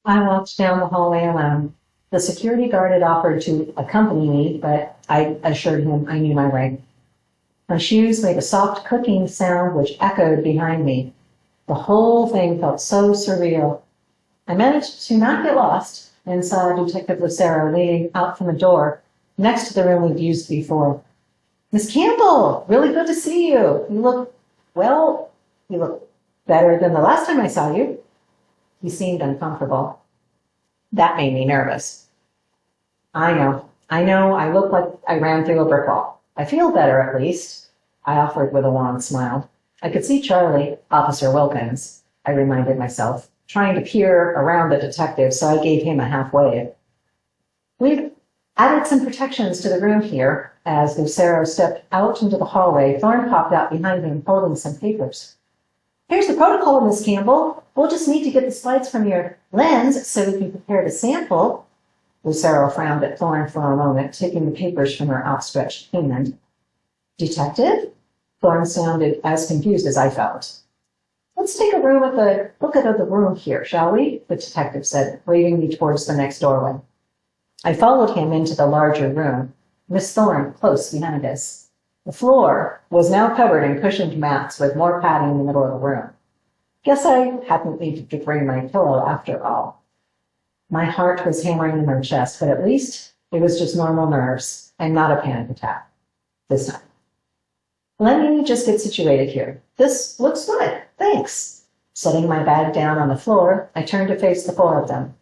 I walked down the hallway alone. The security guard had offered to accompany me, but I assured him I knew my way. My shoes made a soft clicking sound which echoed behind me. The whole thing felt so surreal. I managed to not get lost and saw Detective Lucero leading out from a door next to the room we'd used before. "Miss Campbell, really good to see you. You look better than the last time I saw you." He seemed uncomfortable. That made me nervous. I know, I look like I ran through a brick wall. I feel better, at least, I offered with a wan smile. I could see Charlie, Officer Wilkins, I reminded myself, trying to peer around the detective, so I gave him a half wave. "We've added some protections to the room here." As Lucero stepped out into the hallway, Thorne popped out behind him, holding some papers. "Here's the protocol, Miss Campbell. We'll just need to get the slides from your lens so we can prepare the sample." Lucero frowned at Thorne for a moment, taking the papers from her outstretched hand. "Detective?" Thorne sounded as confused as I felt. "Let's take a look at the room here, shall we?" the detective said, waving me towards the next doorway. I followed him into the larger room, Miss Thorne close behind us. The floor was now covered in cushioned mats with more padding in the middle of the room. Guess I hadn't needed to bring my pillow after all. My heart was hammering in my chest, but at least it was just normal nerves and not a panic attack this time. "Let me just get situated here. This looks good, thanks." Setting my bag down on the floor, I turned to face the four of them.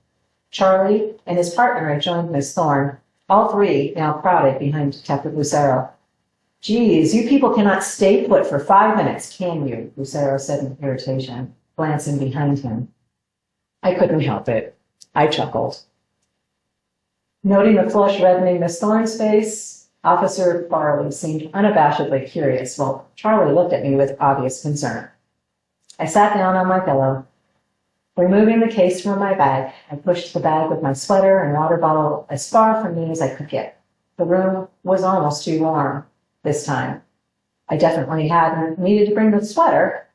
Charlie and his partner had joined Miss Thorne, all three now crowded behind Detective Lucero. "Geez, you people cannot stay put for 5 minutes, can you?" Lucero said in irritation, glancing behind him. I couldn't help it. I chuckled. Noting the flush reddening Miss Thorne's face, Officer Farley seemed unabashedly curious, while Charlie looked at me with obvious concern. I sat down on my pillow. Removing the case from my bag, I pushed the bag with my sweater and water bottle as far from me as I could get. The room was almost too warm this time. I definitely hadn't needed to bring the sweater.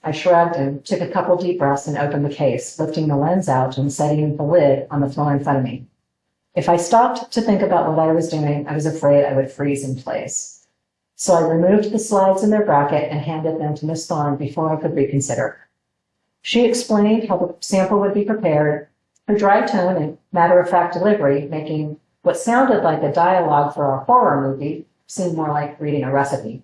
I shrugged and took a couple deep breaths and opened the case, lifting the lens out and setting the lid on the floor in front of me. If I stopped to think about what I was doing, I was afraid I would freeze in place. So I removed the slides in their bracket and handed them to Miss Thorne before I could reconsider. She explained how the sample would be prepared, her dry tone and matter-of-fact delivery making what sounded like a dialogue for a horror movie seem more like reading a recipe.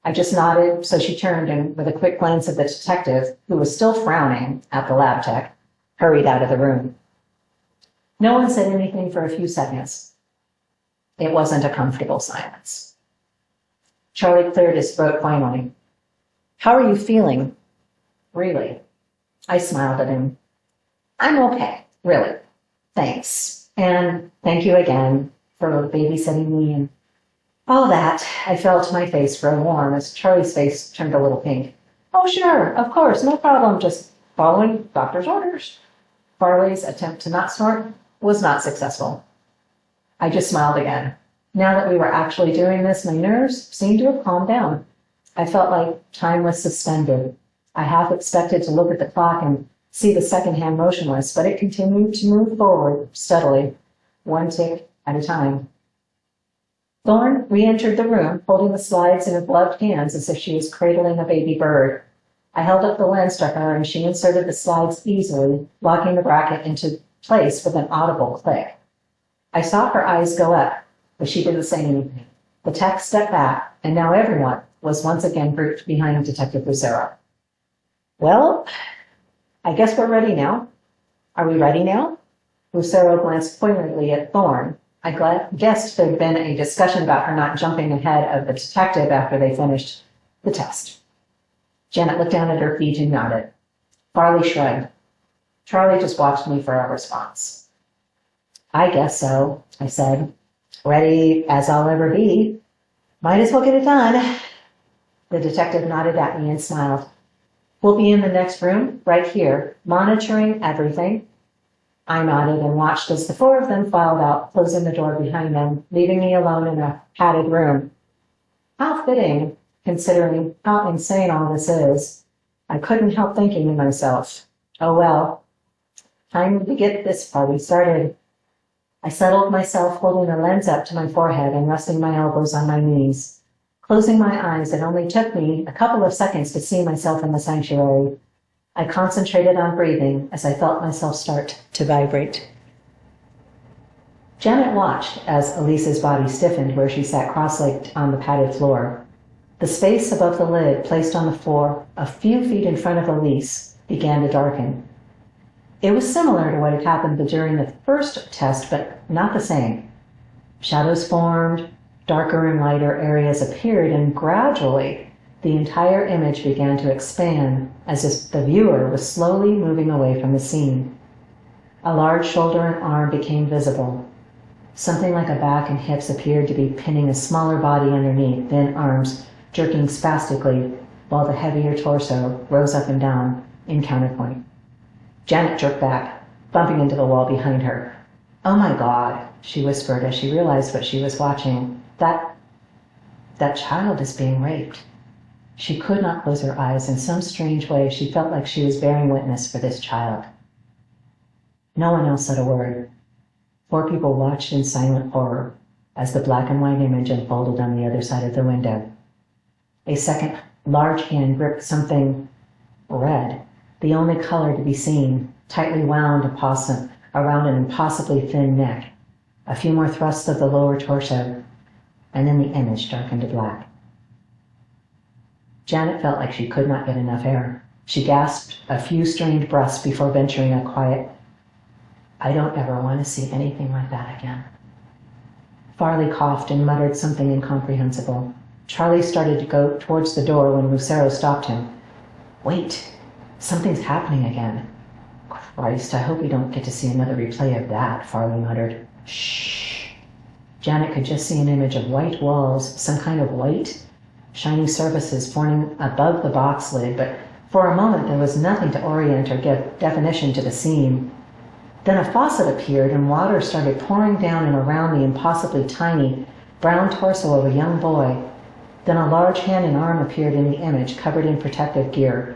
I just nodded, so she turned and, with a quick glance at the detective, who was still frowning at the lab tech, hurried out of the room. No one said anything for a few seconds. It wasn't a comfortable silence. Charlie cleared his throat finally. "How are you feeling?" "Really?" I smiled at him. "I'm okay, really. Thanks. And thank you again for babysitting me and all that." I felt my face grow warm as Charlie's face turned a little pink. "Oh, sure, of course, no problem, just following doctor's orders." Farley's attempt to not snort was not successful. I just smiled again. Now that we were actually doing this, my nerves seemed to have calmed down. I felt like time was suspended. I half expected to look at the clock and see the second hand motionless, but it continued to move forward steadily, one tick at a time. Thorne re-entered the room, holding the slides in her gloved hands as if she was cradling a baby bird. I held up the lens to her, and she inserted the slides easily, locking the bracket into place with an audible click. I saw her eyes go up, but she didn't say anything. The tech stepped back, and now everyone was once again grouped behind Detective Lucero. "Well, I guess we're ready now. Are we ready now?" Lucero glanced pointedly at Thorne. I guessed there'd been a discussion about her not jumping ahead of the detective after they finished the test. Janet looked down at her feet and nodded. Farley shrugged. Charlie just watched me for a response. "I guess so," I said. "Ready as I'll ever be. Might as well get it done." The detective nodded at me and smiled. "We'll be in the next room, right here, monitoring everything." I nodded and watched as the four of them filed out, closing the door behind them, leaving me alone in a padded room. How fitting, considering how insane all this is. I couldn't help thinking to myself, oh well, Time to get this party started. I settled myself, holding the lens up to my forehead and resting my elbows on my knees. Closing my eyes, it only took me a couple of seconds to see myself in the sanctuary. I concentrated on breathing as I felt myself start to vibrate. Janet watched as Elise's body stiffened where she sat cross-legged on the padded floor. The space above the lid placed on the floor a few feet in front of Elise began to darken. It was similar to what had happened during the first test, but not the same. Shadows formed, darker and lighter areas appeared, and gradually the entire image began to expand as if the viewer was slowly moving away from the scene. A large shoulder and arm became visible. Something like a back and hips appeared to be pinning a smaller body underneath, thin arms jerking spastically while the heavier torso rose up and down in counterpoint. Janet jerked back, bumping into the wall behind her. "Oh my God," she whispered as she realized what she was watching. That child is being raped." She could not close her eyes. In some strange way, she felt like she was bearing witness for this child. No one else said a word. 4 people watched in silent horror as the black and white image unfolded on the other side of the window. A second large hand gripped something red, the only color to be seen, tightly wound around an impossibly thin neck. A few more thrusts of the lower torso, and then the image darkened to black. Janet felt like she could not get enough air. She gasped a few strained breaths before venturing a quiet, "I don't ever want to see anything like that again." Farley coughed and muttered something incomprehensible. Charlie started to go towards the door when Lucero stopped him. "Wait, something's happening again." "Christ, I hope we don't get to see another replay of that," Farley muttered. "Shh." Janet could just see an image of white walls, some kind of white, shiny surfaces forming above the box lid, but for a moment there was nothing to orient or give definition to the scene. Then a faucet appeared and water started pouring down and around the impossibly tiny brown torso of a young boy. Then a large hand and arm appeared in the image, covered in protective gear.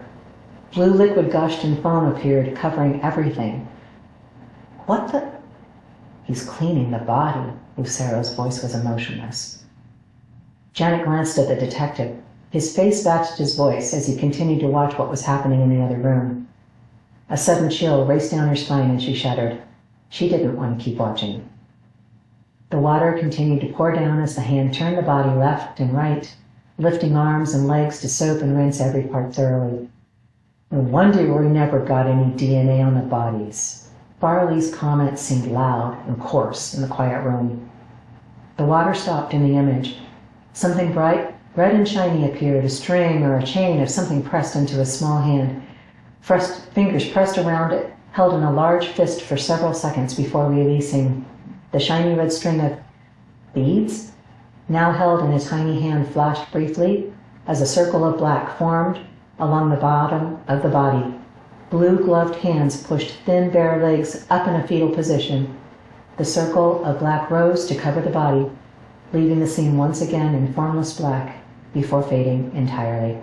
Blue liquid gushed and foam appeared, covering everything. "What the—" "He's cleaning the body." Lucero's voice was emotionless. Janet glanced at the detective. His face matched his voice as he continued to watch what was happening in the other room. A sudden chill raced down her spine and she shuddered. She didn't want to keep watching. The water continued to pour down as the hand turned the body left and right, lifting arms and legs to soap and rinse every part thoroughly. "No wonder we never got any DNA on the bodies." Farley's comment seemed loud and coarse in the quiet room. The water stopped in the image. Something bright, red and shiny appeared, a string or a chain of something pressed into a small hand. Fingers pressed around it, held in a large fist for several seconds before releasing. The shiny red string of beads, now held in a tiny hand, flashed briefly as a circle of black formed along the bottom of the body. Blue-gloved hands pushed thin, bare legs up in a fetal position. The circle of black rose to cover the body, leaving the scene once again in formless black before fading entirely.